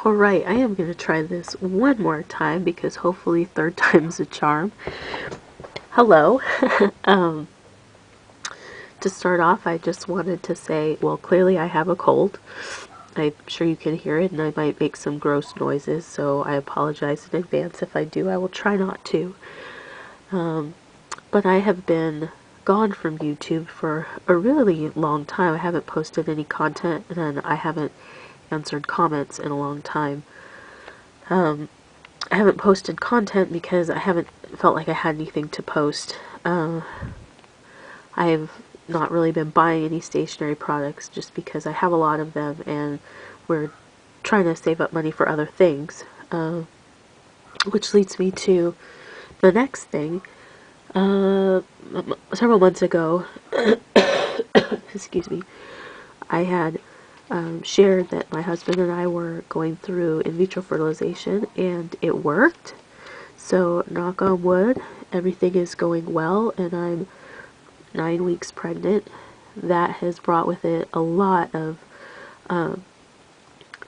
Alright, I am going to try this one more time because hopefully third time's a charm. Hello. um, to start off, I just wanted to say, well, clearly I have a cold. I'm sure you can hear it, and I might make some gross noises, so I apologize in advance if I do. I will try not to. But I have been gone from YouTube for a really long time. I haven't posted any content, and I haven't answered comments in a long time. I haven't posted content because I haven't felt like I had anything to post. I've not really been buying any stationery products just because I have a lot of them and we're trying to save up money for other things. Which leads me to the next thing. Several months ago, excuse me, I had shared that my husband and I were going through in vitro fertilization, and it worked. So, knock on wood, everything is going well, and I'm 9 weeks pregnant. That has brought with it a lot of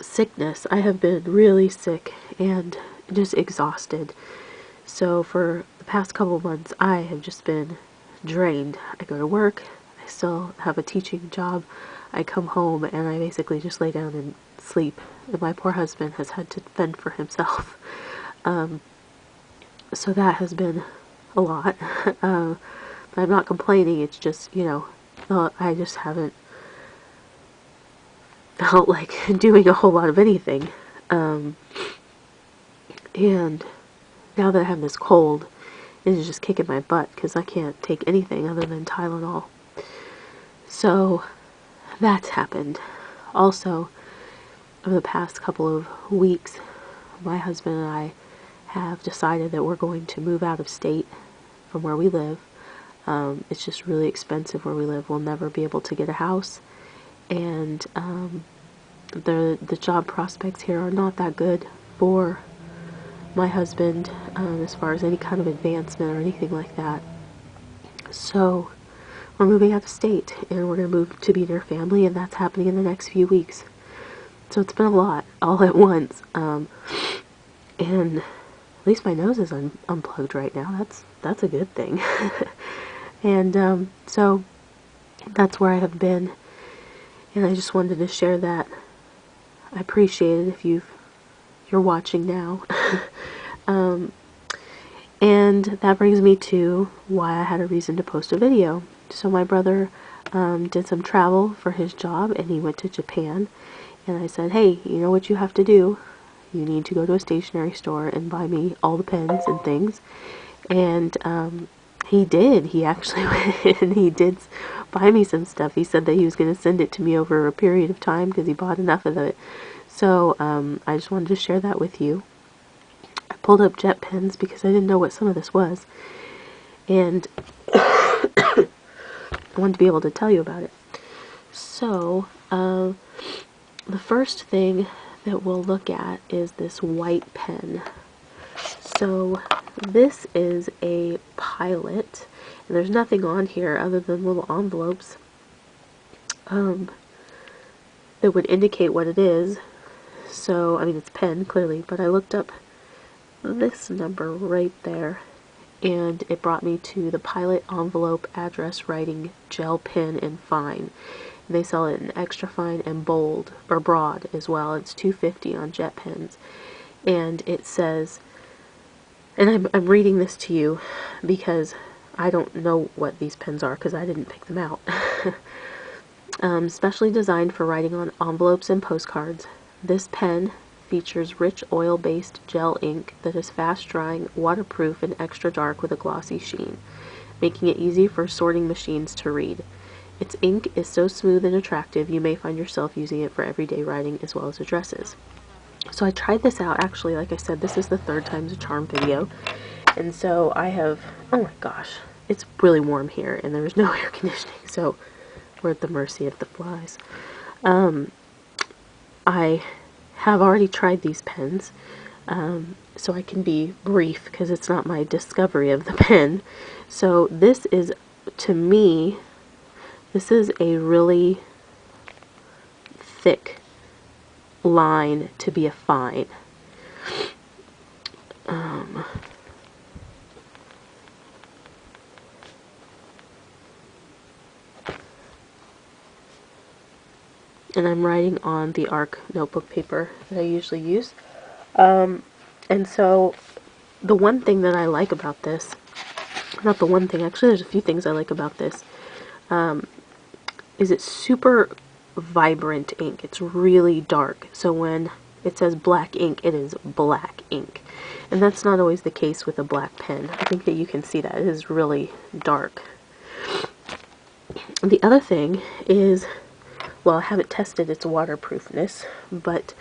sickness. I have been really sick and just exhausted. So for the past couple of months, I have just been drained. I go to work, I still have a teaching job, I come home and I basically just lay down and sleep. And my poor husband has had to fend for himself. So that has been a lot. But I'm not complaining, it's just, I just haven't felt like doing a whole lot of anything. And now that I have this cold, it is just kicking my butt because I can't take anything other than Tylenol. So that's happened. Also, over the past couple of weeks, my husband and I have decided that we're going to move out of state from where we live. It's just really expensive where we live. We'll never be able to get a house, and the job prospects here are not that good for my husband as far as any kind of advancement or anything like that. So we're moving out of state, and we're going to move to be near family, and that's happening in the next few weeks. So it's been a lot all at once, and at least my nose is unplugged right now. That's a good thing. And so that's where I have been, and I just wanted to share that. I appreciate it if you're watching now. And that brings me to why I had a reason to post a video. So my brother did some travel for his job, and he went to Japan, and I said, hey, you know what you have to do? You need to go to a stationery store and buy me all the pens and things. And he did. He actually went and he did buy me some stuff. He said that he was going to send it to me over a period of time because he bought enough of it. So I just wanted to share that with you. I pulled up jet pens because I didn't know what some of this was, and I wanted to be able to tell you about it. So the first thing that we'll look at is this white pen. So this is a Pilot, and there's nothing on here other than little envelopes that would indicate what it is. So, I mean, it's pen, clearly, but I looked up this number right there, and it brought me to the Pilot Envelope Address Writing Gel Pen in Fine. And they sell it in extra fine and bold, or broad as well. It's $2.50 on jet pens. And it says, and I'm reading this to you because I don't know what these pens are because I didn't pick them out. Specially designed for writing on envelopes and postcards, this pen features rich oil-based gel ink that is fast-drying, waterproof, and extra dark with a glossy sheen, making it easy for sorting machines to read. Its ink is so smooth and attractive you may find yourself using it for everyday writing as well as addresses. So I tried this out. Actually, like I said, this is the third time's a charm video, and so I have, oh my gosh, it's really warm here and there's no air conditioning, so we're at the mercy of the flies. I have already tried these pens, so I can be brief because it's not my discovery of the pen. So this is, to me, this is a really thick line to be a fine. And I'm writing on the ARC notebook paper that I usually use. And so the one thing that I like about this, not the one thing, actually there's a few things I like about this, is it's super vibrant ink. It's really dark. So when it says black ink, it is black ink. And that's not always the case with a black pen. I think that you can see that. It is really dark. The other thing is, well, I haven't tested its waterproofness, but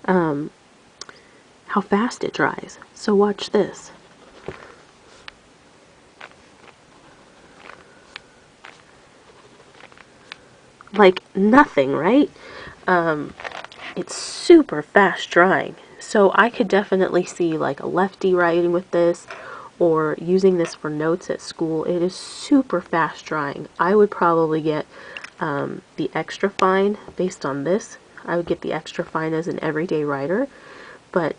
how fast it dries. So watch this. Like nothing, right? It's super fast drying. So I could definitely see like a lefty writing with this or using this for notes at school. It is super fast drying. I would probably get the extra fine based on this. I would get the extra fine as an everyday writer. But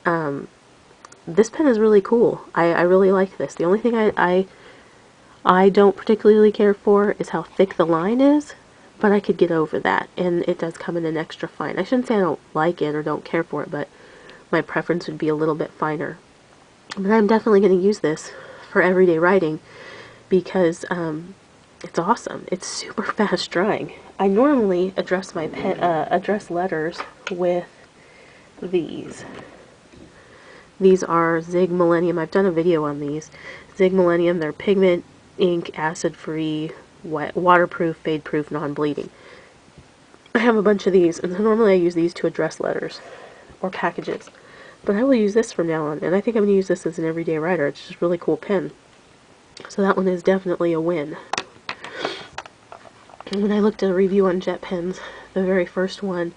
this pen is really cool. I really like this. The only thing I don't particularly care for is how thick the line is, but I could get over that, and it does come in an extra fine. I shouldn't say I don't like it or don't care for it, but my preference would be a little bit finer. But I'm definitely going to use this for everyday writing because it's awesome. It's super fast drying. I normally address my address letters with these. These are Zig Millennium. I've done a video on these. Zig Millennium, they're pigment, ink, acid-free, waterproof, fade-proof, non-bleeding. I have a bunch of these, and normally I use these to address letters or packages. But I will use this from now on, and I think I'm going to use this as an everyday writer. It's just a really cool pen. So that one is definitely a win. And when I looked at a review on jet pens, the very first one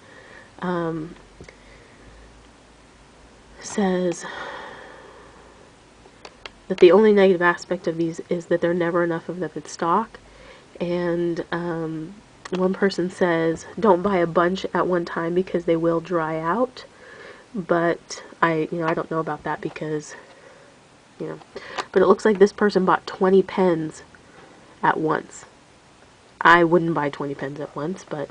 says that the only negative aspect of these is that there are never enough of them in stock. And one person says don't buy a bunch at one time because they will dry out. But I don't know about that because, but it looks like this person bought 20 pens at once. I wouldn't buy 20 pens at once, but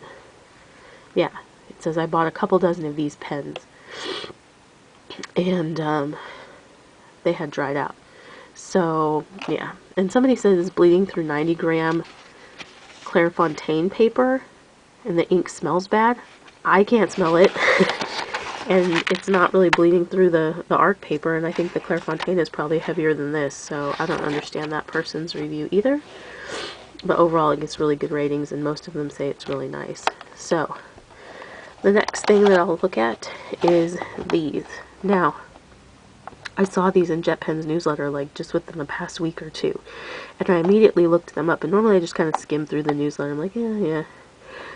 yeah, it says I bought a couple dozen of these pens, and they had dried out. So yeah, and somebody says it's bleeding through 90-gram Clairefontaine paper, and the ink smells bad. I can't smell it. And it's not really bleeding through the ARC paper, and I think the Clairefontaine is probably heavier than this, so I don't understand that person's review either. But overall, it gets really good ratings, and most of them say it's really nice. So, the next thing that I'll look at is these. Now, I saw these in JetPen's newsletter, like, just within the past week or two, and I immediately looked them up, and normally I just kind of skim through the newsletter. I'm like, yeah,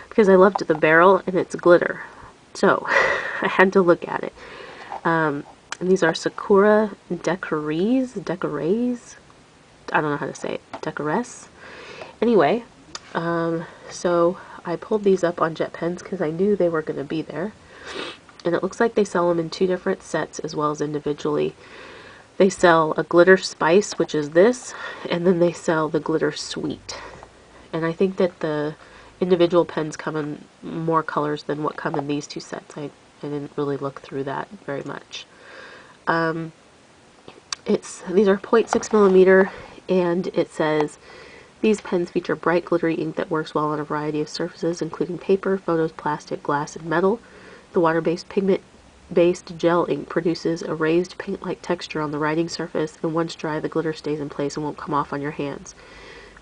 because I loved the barrel, and it's glitter. So, I had to look at it. And these are Sakura Decorese. I don't know how to say it. Decorese. Anyway, so I pulled these up on JetPens because I knew they were going to be there. And it looks like they sell them in 2 different sets as well as individually. They sell a glitter spice, which is this, and then they sell the glitter sweet. And I think that the individual pens come in more colors than what come in these 2 sets. I didn't really look through that very much. These are 0.6 millimeter, and it says these pens feature bright glittery ink that works well on a variety of surfaces, including paper, photos, plastic, glass, and metal. The water-based pigment-based gel ink produces a raised paint-like texture on the writing surface, and once dry, the glitter stays in place and won't come off on your hands.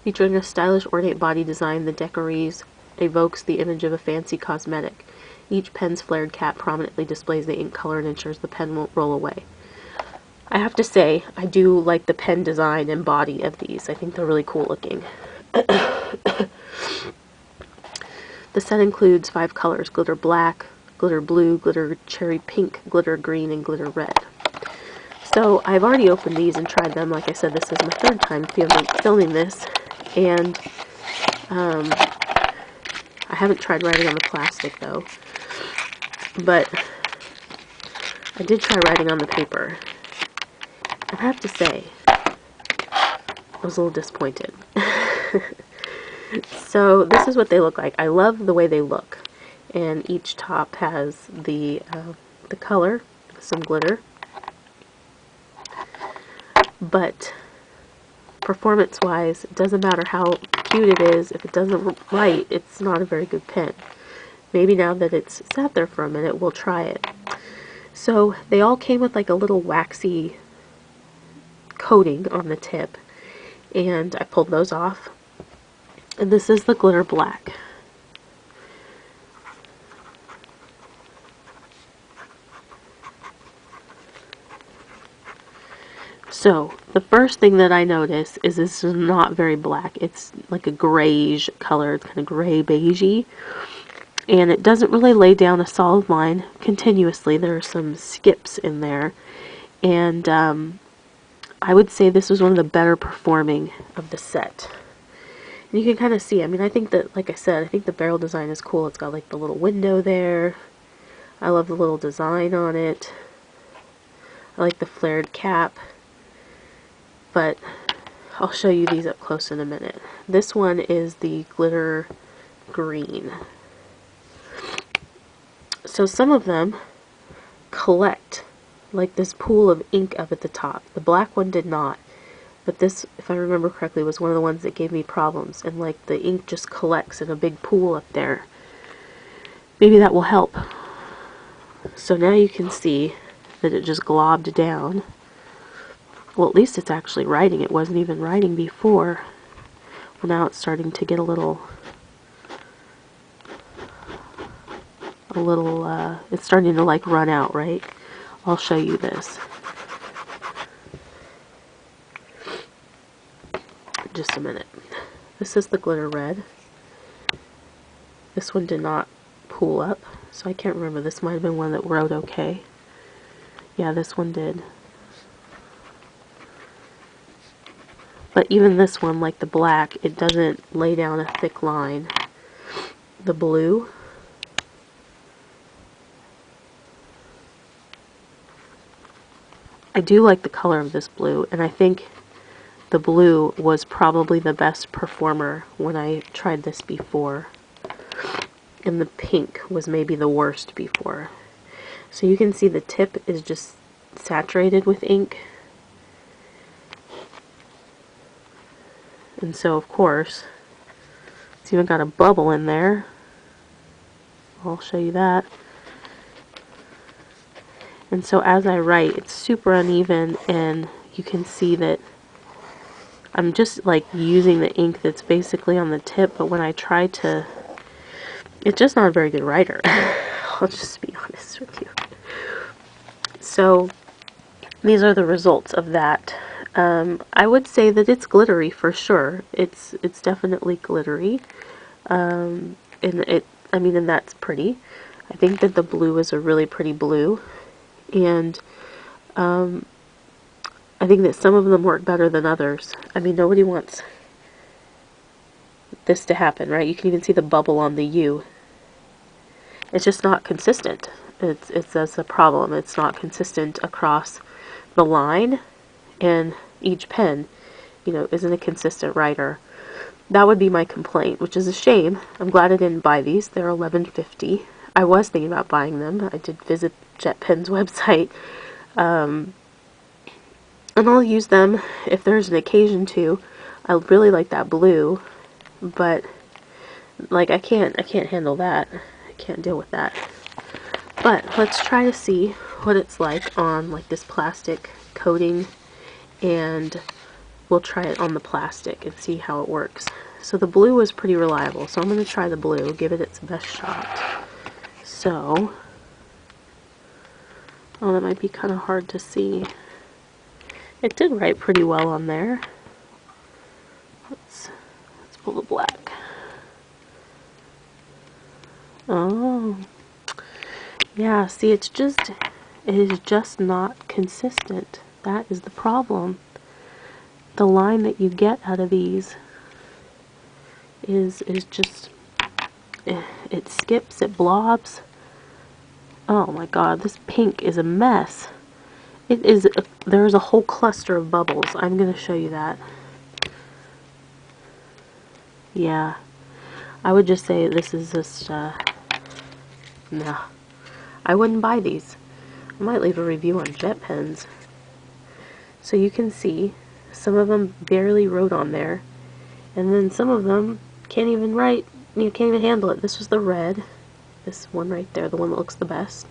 Featuring a stylish, ornate body design, the Decorese evokes the image of a fancy cosmetic. Each pen's flared cap prominently displays the ink color and ensures the pen won't roll away. I have to say, I do like the pen design and body of these. I think they're really cool looking. The set includes 5 colors: glitter black, glitter blue, glitter cherry pink, glitter green, and glitter red. So I've already opened these and tried them. Like I said, this is my 3rd time filming this, and I haven't tried writing on the plastic though. But I did try writing on the paper. I have to say, I was a little disappointed. So this is what they look like. I love the way they look. And each top has the color, some glitter. But performance-wise, it doesn't matter how cute it is. If it doesn't write, it's not a very good pen. Maybe now that it's sat there for a minute, we'll try it. So they all came with like a little waxy coating on the tip. And I pulled those off. And this is the glitter black. So, the first thing that I notice is this is not very black. It's like a grayish color. It's kind of gray beigey. And it doesn't really lay down a solid line continuously. There are some skips in there. And I would say this was one of the better performing of the set. And you can kind of see, I mean, I think that, like I said, I think the barrel design is cool. It's got like the little window there. I love the little design on it. I like the flared cap. But I'll show you these up close in a minute. This one is the glitter green. So some of them collect like this pool of ink up at the top. The black one did not. But this, if I remember correctly, was one of the ones that gave me problems. And like the ink just collects in a big pool up there. Maybe that will help. So now you can see that it just globbed down. Well, at least it's actually writing. It wasn't even writing before. Well, now it's starting to get a little, it's starting to like run out, right? I'll show you this. Just a minute. This is the glitter red. This one did not pool up, so I can't remember. This might have been one that wrote okay. Yeah, this one did. But even this one, like the black, it doesn't lay down a thick line. The blue, I do like the color of this blue, and I think the blue was probably the best performer when I tried this before. And the pink was maybe the worst before. So you can see the tip is just saturated with ink. And so, of course, it's even got a bubble in there. I'll show you that. And so as I write, it's super uneven, and you can see that I'm just like using the ink that's basically on the tip, but when I try to, it's just not a very good writer. I'll just be honest with you. So these are the results of that. I would say that it's glittery for sure. It's definitely glittery, and and that's pretty. I think that the blue is a really pretty blue, and I think that some of them work better than others. I mean, nobody wants this to happen, right? You can even see the bubble on the U. It's just not consistent. That's a problem. It's not consistent across the line, and each pen, you know, isn't a consistent writer. That would be my complaint, which is a shame. I'm glad I didn't buy these. They're $11.50. I was thinking about buying them. I did visit JetPen's website, and I'll use them if there's an occasion to. I really like that blue, but like I can't handle that. I can't deal with that. But let's try to see what it's like on like this plastic coating, and we'll try it on the plastic and see how it works. So the blue was pretty reliable, so I'm going to try the blue, give it its best shot. So, oh, that might be kind of hard to see. It did write pretty well on there. Let's pull the black. Oh, yeah, see, it is just not consistent. That is the problem. The line that you get out of these is just, it skips, it blobs. Oh my god, this pink is a mess. It is, there's a whole cluster of bubbles. I'm going to show you that. Yeah, I would just say this is just, no. I wouldn't buy these. I might leave a review on jet pens. So you can see, some of them barely wrote on there. And then some of them can't even write, you can't even handle it. This was the red. This one right there, the one that looks the best.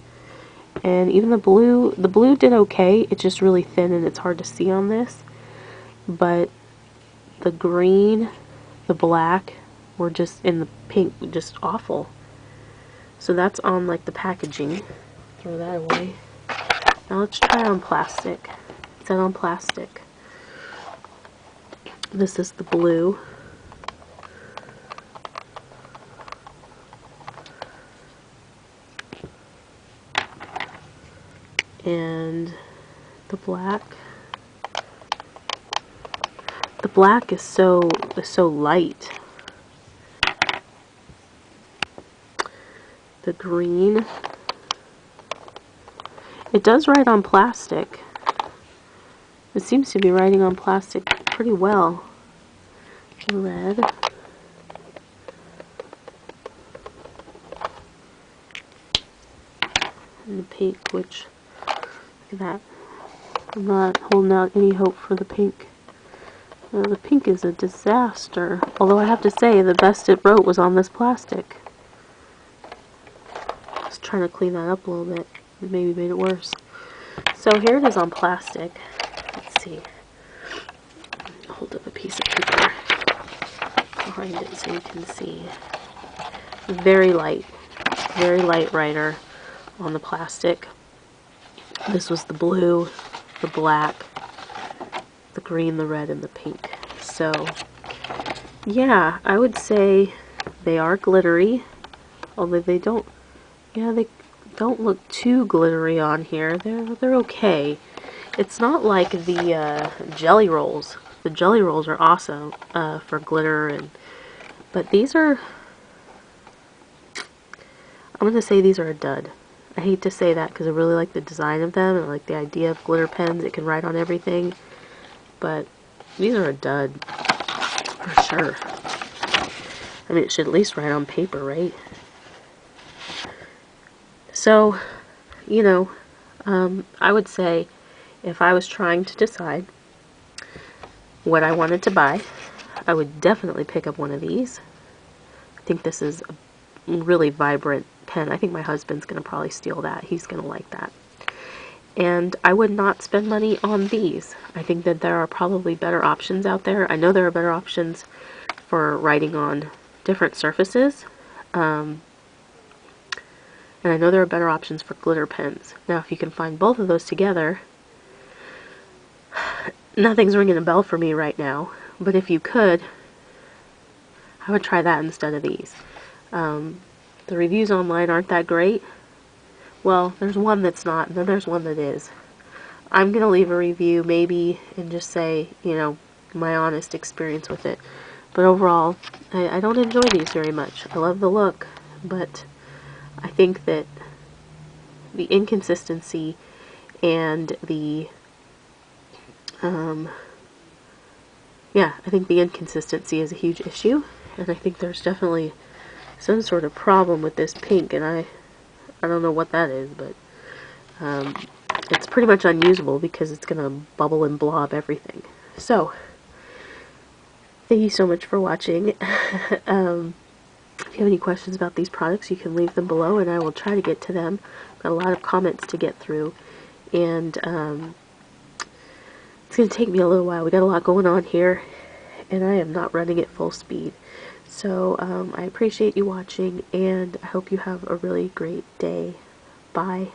And even the blue did okay. It's just really thin and it's hard to see on this. But the green, the black, were just, in the pink, just awful. So that's on like the packaging. Throw that away. Now let's try on plastic. It's on plastic. This is the blue. And the black. The black is so light. The green. It does write on plastic. It seems to be writing on plastic pretty well. The red. And the pink, which, look at that. I'm not holding out any hope for the pink. The pink is a disaster. Although I have to say, the best it wrote was on this plastic. Just trying to clean that up a little bit. It maybe made it worse. So here it is on plastic. Let's see. I'll hold up a piece of paper behind it so you can see. Very light writer on the plastic. This was the blue, the black, the green, the red, and the pink. So, yeah, I would say they are glittery, although they don't, yeah, they don't look too glittery on here. They're okay. It's not like the jelly rolls. The jelly rolls are awesome for glitter, but these are, I'm going to say these are a dud. I hate to say that because I really like the design of them and I like the idea of glitter pens. It can write on everything, but these are a dud for sure. I mean, it should at least write on paper, right? So, you know, I would say if I was trying to decide what I wanted to buy, I would definitely pick up one of these. I think this is a really vibrant pen. I think my husband's going to probably steal that. He's going to like that. And I would not spend money on these. I think that there are probably better options out there. I know there are better options for writing on different surfaces. And I know there are better options for glitter pens. Now, if you can find both of those together, nothing's ringing a bell for me right now. But if you could, I would try that instead of these. The reviews online aren't that great. Well, there's one that's not, and then there's one that is. I'm going to leave a review maybe and just say, you know, my honest experience with it. But overall, I don't enjoy these very much. I love the look, but I think that the inconsistency and the, yeah, I think the inconsistency is a huge issue, and I think there's definitely some sort of problem with this pink, and I don't know what that is, but it's pretty much unusable because it's going to bubble and blob everything. So, thank you so much for watching. If you have any questions about these products, you can leave them below, and I will try to get to them. I've got a lot of comments to get through, and it's going to take me a little while. We got a lot going on here, and I am not running at full speed. So I appreciate you watching, and I hope you have a really great day. Bye.